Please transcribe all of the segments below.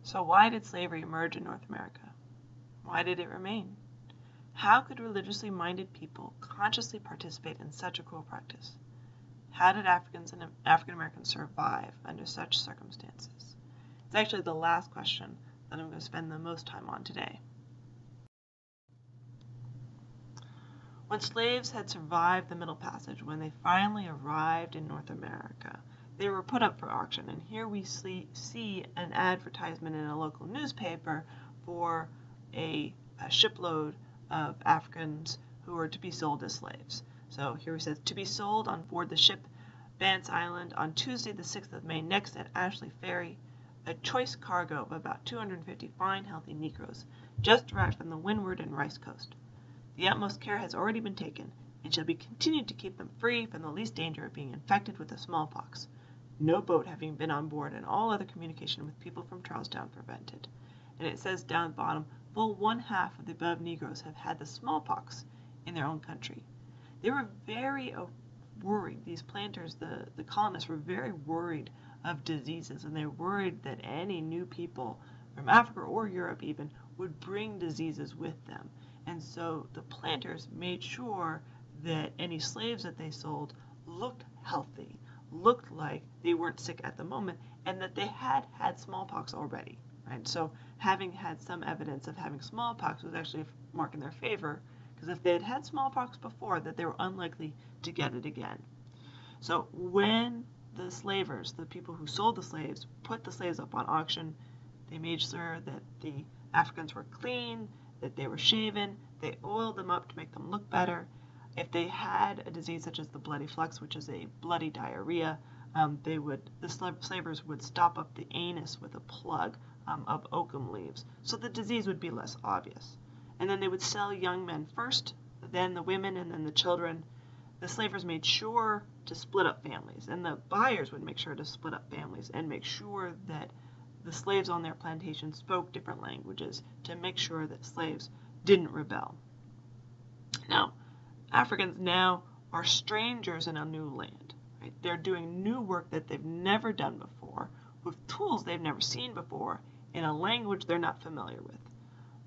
So why did slavery emerge in North America? Why did it remain? How could religiously minded people consciously participate in such a cruel practice? How did Africans and African Americans survive under such circumstances? It's actually the last question that I'm going to spend the most time on today. When slaves had survived the Middle Passage, when they finally arrived in North America, they were put up for auction. And here we see an advertisement in a local newspaper for a shipload of Africans who were to be sold as slaves. So here it says, to be sold on board the ship Vance Island on Tuesday the 6th of May next at Ashley Ferry, a choice cargo of about 250 fine, healthy Negroes, just arrived from the Windward and Rice Coast. The utmost care has already been taken, and shall be continued to keep them free from the least danger of being infected with the smallpox, no boat having been on board and all other communication with people from Charlestown prevented. And it says down at the bottom, full 1/2 of the above Negroes have had the smallpox in their own country. They were very worried. These planters, the colonists, were very worried of diseases, and they were worried that any new people from Africa or Europe even would bring diseases with them. And so the planters made sure that any slaves that they sold looked healthy, looked like they weren't sick at the moment, and that they had had smallpox already. Right? So having had some evidence of having smallpox was actually a mark in their favor, because if they had had smallpox before, that they were unlikely to get it again. So when the slavers, the people who sold the slaves, put the slaves up on auction, they made sure that the Africans were clean, that they were shaven, they oiled them up to make them look better. If they had a disease such as the bloody flux, which is a bloody diarrhea, the slavers would stop up the anus with a plug of oakum leaves, so the disease would be less obvious. And then they would sell young men first, then the women, and then the children. The slavers made sure to split up families, and the buyers would make sure to split up families and make sure that the slaves on their plantation spoke different languages to make sure that slaves didn't rebel. Now, Africans now are strangers in a new land. Right? They're doing new work that they've never done before, with tools they've never seen before, in a language they're not familiar with.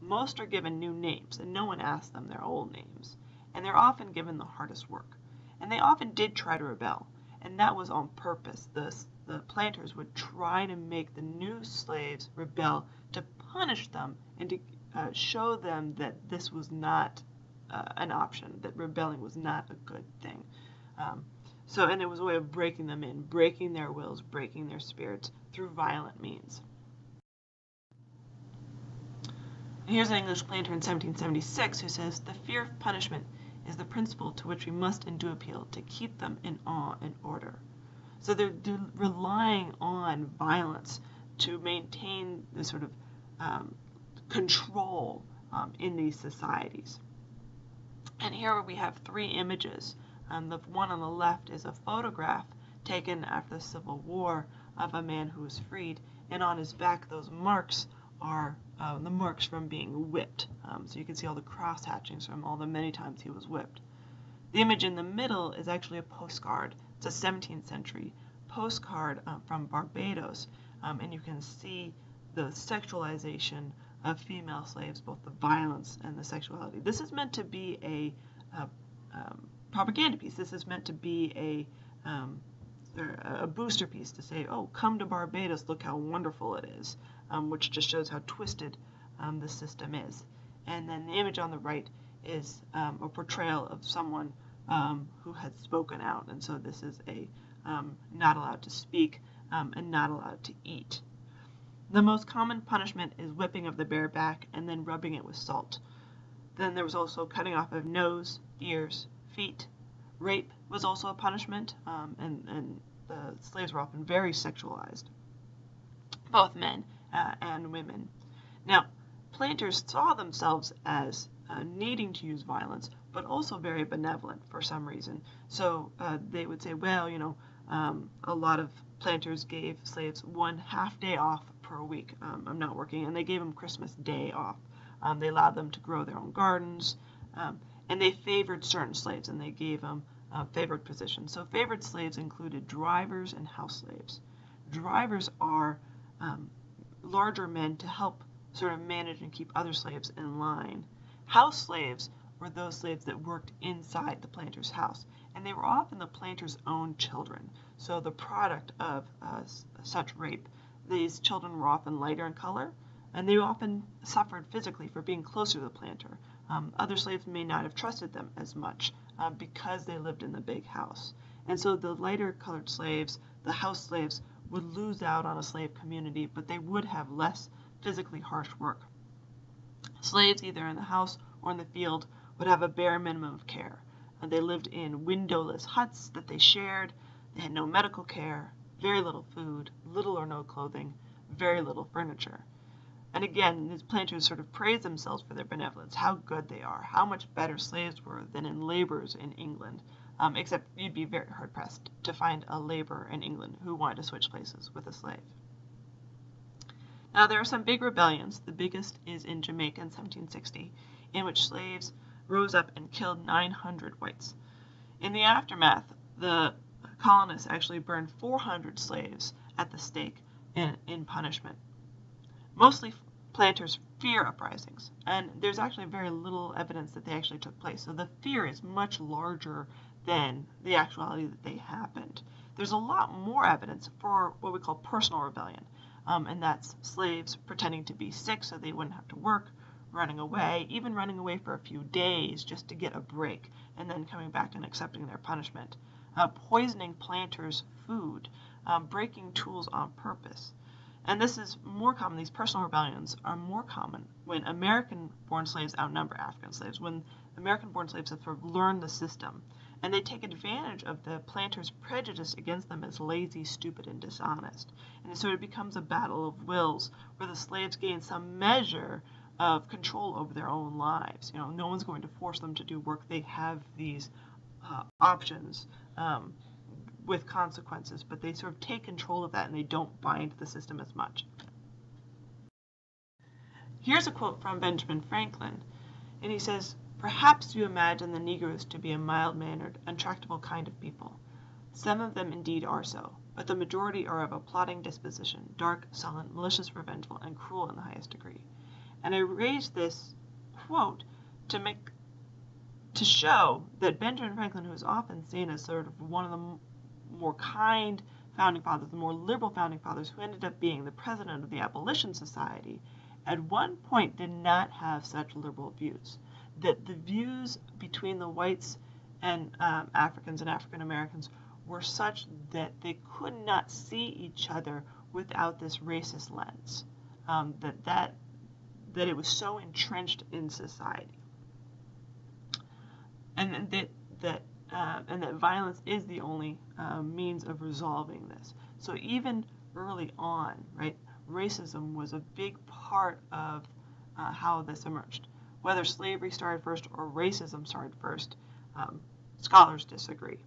Most are given new names, and no one asks them their old names, and they're often given the hardest work. And they often did try to rebel, and that was on purpose. The planters would try to make the new slaves rebel to punish them and to show them that this was not an option, that rebelling was not a good thing. And it was a way of breaking them in, breaking their wills, breaking their spirits through violent means. And here's an English planter in 1776 who says, the fear of punishment is the principle to which we must and do appeal to keep them in awe and order. So they're relying on violence to maintain this sort of control in these societies. And here we have 3 images. The one on the left is a photograph taken after the Civil War of a man who was freed, and on his back those marks are the marks from being whipped. So you can see all the cross hatchings from all the many times he was whipped. The image in the middle is actually a postcard. It's a 17th century postcard from Barbados, and you can see the sexualization of female slaves, both the violence and the sexuality. This is meant to be a propaganda piece. This is meant to be a booster piece to say, oh, come to Barbados, look how wonderful it is, which just shows how twisted the system is. And then the image on the right is a portrayal of someone who had spoken out, and so this is a not allowed to speak and not allowed to eat. The most common punishment is whipping of the bare back and then rubbing it with salt. Then there was also cutting off of nose, ears, feet. Rape was also a punishment, and the slaves were often very sexualized, both men and women. Now, planters saw themselves as needing to use violence, but also very benevolent for some reason. So they would say, well, a lot of planters gave slaves 1 half-day off per week. I'm not working, and they gave them Christmas Day off. They allowed them to grow their own gardens, and they favored certain slaves, and they gave them favored positions. So favored slaves included drivers and house slaves. Drivers are larger men to help sort of manage and keep other slaves in line. House slaves were those slaves that worked inside the planter's house, and they were often the planter's own children. So the product of such rape, these children were often lighter in color, and they often suffered physically for being closer to the planter. Other slaves may not have trusted them as much because they lived in the big house. And so the lighter colored slaves, the house slaves, would lose out on a slave community, but they would have less physically harsh work. Slaves, either in the house or in the field, would have a bare minimum of care. They lived in windowless huts that they shared. They had no medical care, very little food, little or no clothing, very little furniture. And again, these planters sort of praise themselves for their benevolence, how good they are, how much better slaves were than in laborers in England, except you'd be very hard-pressed to find a laborer in England who wanted to switch places with a slave. Now, there are some big rebellions. The biggest is in Jamaica in 1760, in which slaves rose up and killed 900 whites. In the aftermath, the colonists actually burned 400 slaves at the stake in punishment. Mostly planters fear uprisings, and there's actually very little evidence that they actually took place. So the fear is much larger than the actuality that they happened. There's a lot more evidence for what we call personal rebellion, and that's slaves pretending to be sick so they wouldn't have to work, running away, even running away for a few days just to get a break, and then coming back and accepting their punishment, poisoning planters' food, breaking tools on purpose. And this is more common, these personal rebellions are more common when American-born slaves outnumber African slaves, when American-born slaves have sort of learned the system, and they take advantage of the planters' prejudice against them as lazy, stupid, and dishonest. And it sort of becomes a battle of wills where the slaves gain some measure of control over their own lives. You know, no one's going to force them to do work. They have these options with consequences, but they sort of take control of that and they don't bind the system as much. Here's a quote from Benjamin Franklin, and he says, "Perhaps you imagine the Negroes to be a mild-mannered, untractable kind of people. Some of them indeed are so, but the majority are of a plotting disposition, dark, sullen, malicious, revengeful, and cruel in the highest degree." And I raised this quote to show that Benjamin Franklin, who is often seen as sort of one of the more kind founding fathers, the more liberal founding fathers, who ended up being the president of the Abolition Society, at one point did not have such liberal views. That the views between the whites and Africans and African Americans were such that they could not see each other without this racist lens. That it was so entrenched in society, and that violence is the only means of resolving this. So even early on, right, racism was a big part of how this emerged. Whether slavery started first or racism started first, scholars disagree.